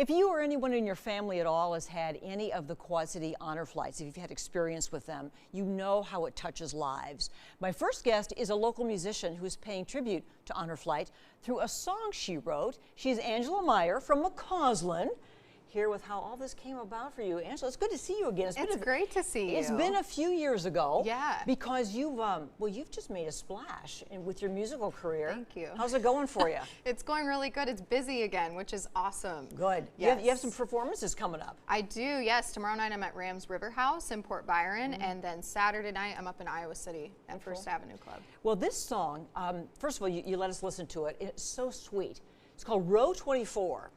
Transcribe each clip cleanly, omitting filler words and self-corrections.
If you or anyone in your family at all has had any of the Quad City Honor Flights, if you've had experience with them, you know how it touches lives. My first guest is a local musician who is paying tribute to Honor Flight through a song she wrote. She's Angela Meyer from McCausland, here with how all this came about for you. Angela, it's good to see you again. It's great to see you. It's been a few years ago. Yeah. Because you've just made a splash with your musical career. Thank you. How's it going for you? It's going really good. It's busy again, which is awesome. Good. Yes. You have some performances coming up. I do, yes. Tomorrow night I'm at Rams River House in Port Byron, and then Saturday night I'm up in Iowa City at First Avenue Club. Well, this song, first of all, you let us listen to it. It's so sweet. It's called Row 24.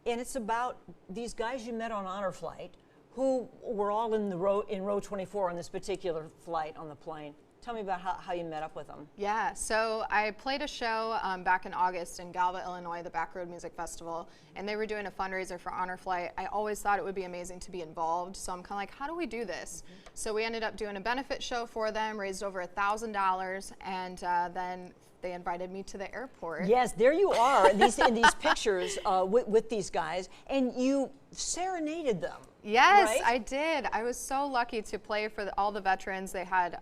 And it's about these guys you met on Honor Flight who were all in row 24 on this particular flight on the plane. Tell me about how you met up with them. Yeah, so I played a show back in August in Galva, Illinois, the Backroad Music Festival, and they were doing a fundraiser for Honor Flight. I always thought it would be amazing to be involved, so I'm kind of like, how do we do this? So we ended up doing a benefit show for them, raised over $1,000, and then they invited me to the airport. Yes, there you are in these pictures with these guys, and you serenaded them. Yes, right? I did. I was so lucky to play for all the veterans. They had,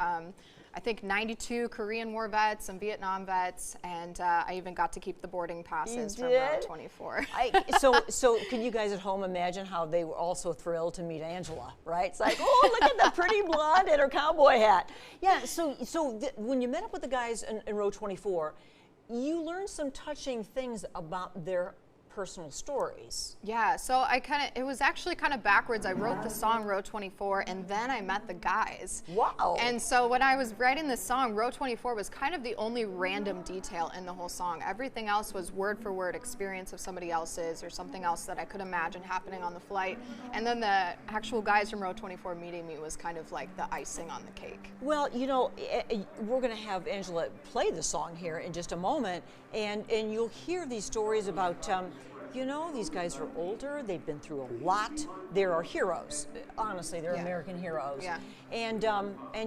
I think, 92 Korean War vets and Vietnam vets, and I even got to keep the boarding passes from row 24. So can you guys at home imagine how they were all so thrilled to meet Angela, right? It's like, oh, look at the pretty blonde in her cowboy hat. Yeah, so when you met up with the guys in row 24, you learned some touching things about their personal stories. Yeah, so it was actually kind of backwards. I wrote the song Row 24 and then I met the guys. Wow. And so when I was writing this song, Row 24 was kind of the only random detail in the whole song. Everything else was word for word experience of somebody else's or something else that I could imagine happening on the flight. And then the actual guys from Row 24 meeting me was kind of like the icing on the cake. Well, you know, we're going to have Angela play the song here in just a moment, and you'll hear these stories about you know, these guys are older, they've been through a lot. They're our heroes. Honestly, they're American heroes. Yeah. And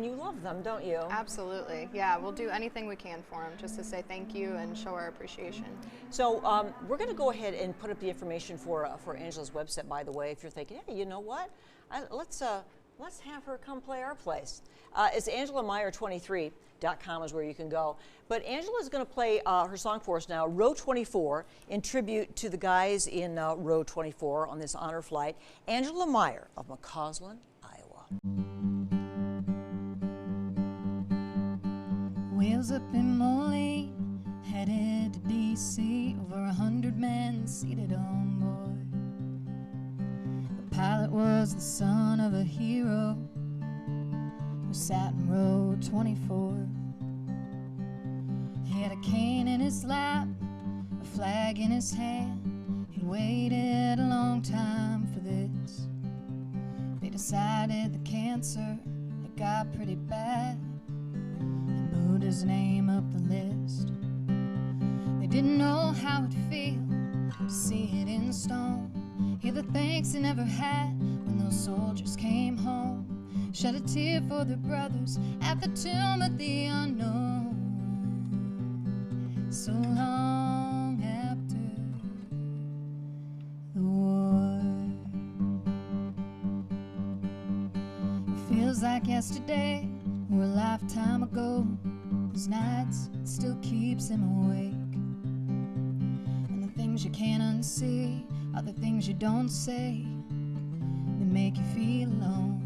you love them, don't you? Absolutely. Yeah, we'll do anything we can for them just to say thank you and show our appreciation. So we're going to go ahead and put up the information for Angela's website, by the way, if you're thinking, hey, you know what? Let's have her come play our place. It's AngelaMeyer23.com is where you can go. But Angela is going to play her song for us now, Row 24, in tribute to the guys in Row 24 on this honor flight. Angela Meyer of McCausland, Iowa. Wheels up in Moline, headed to D.C., over 100 men seated on board. The pilot was the son of a hero who sat in row 24. He had a cane in his lap, a flag in his hand. He'd waited a long time for this. They decided the cancer had got pretty bad and moved his name up the list. They didn't know how it'd feel to see it in stone, hear the thanks they never had when those soldiers came home, shed a tear for their brothers at the tomb of the unknown. So long after the war, it feels like yesterday or a lifetime ago. Those nights, it still keeps him awake, and the things you can't unsee are the things you don't say that make you feel alone.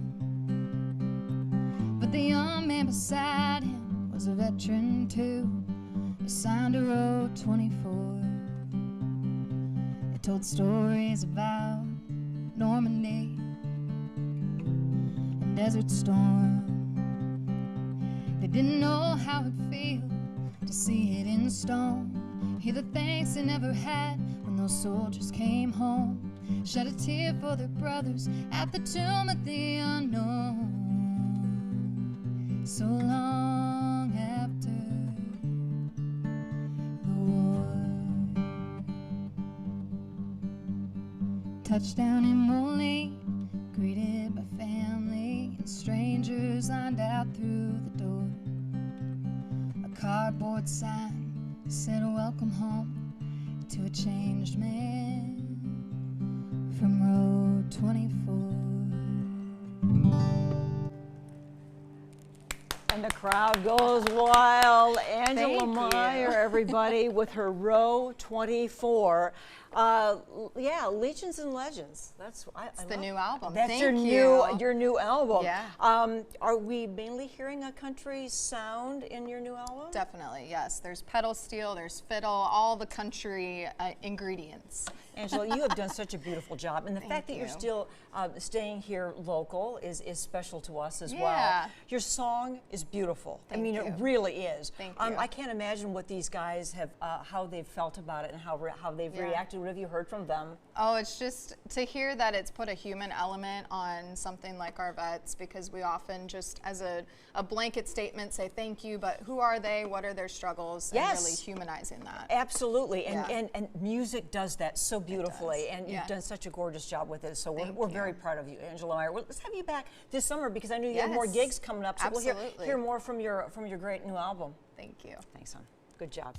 But the young man beside him was a veteran too, assigned to row 24. They told stories about Normandy and Desert Storm. They didn't know how it'd feel to see it in stone, hear the thanks they never had when those soldiers came home, shed a tear for their brothers at the tomb of the unknown. So long after the war. Touchdown in Moline, greeted by family and strangers lined out through the door. A cardboard sign said welcome home to a changed man. 24. And the crowd goes wild. Angela Thank Meyer, you. everybody, with her Row 24. Yeah, Legions and Legends. That's I It's the love- new album. That's Thank your you. new album. Yeah. Are we mainly hearing a country sound in your new album? Definitely, yes. There's pedal steel, there's fiddle, all the country ingredients. Angela, you have done such a beautiful job, and the fact that Thank you're you. still staying here local is special to us as well. Yeah. Your song is beautiful. I Thank mean, you. it really is. Thank you. I can't imagine what these guys have, how they've felt about it, and how they've Yeah. reacted. What have you heard from them? Oh, it's just to hear that it's put a human element on something like our vets, because we often just, as a blanket statement, say thank you, but who are they? What are their struggles? Yes. And really humanizing that. Absolutely, and, Yeah. and music does that so beautifully, does, and yeah. you've done such a gorgeous job with it. So Thank we're you. very proud of you, Angela Meyer. Well, let's have you back this summer because I know you have more Yes. gigs coming up. So we'll Absolutely. hear more from your great new album. Thank you. Thanks, hon. Good job.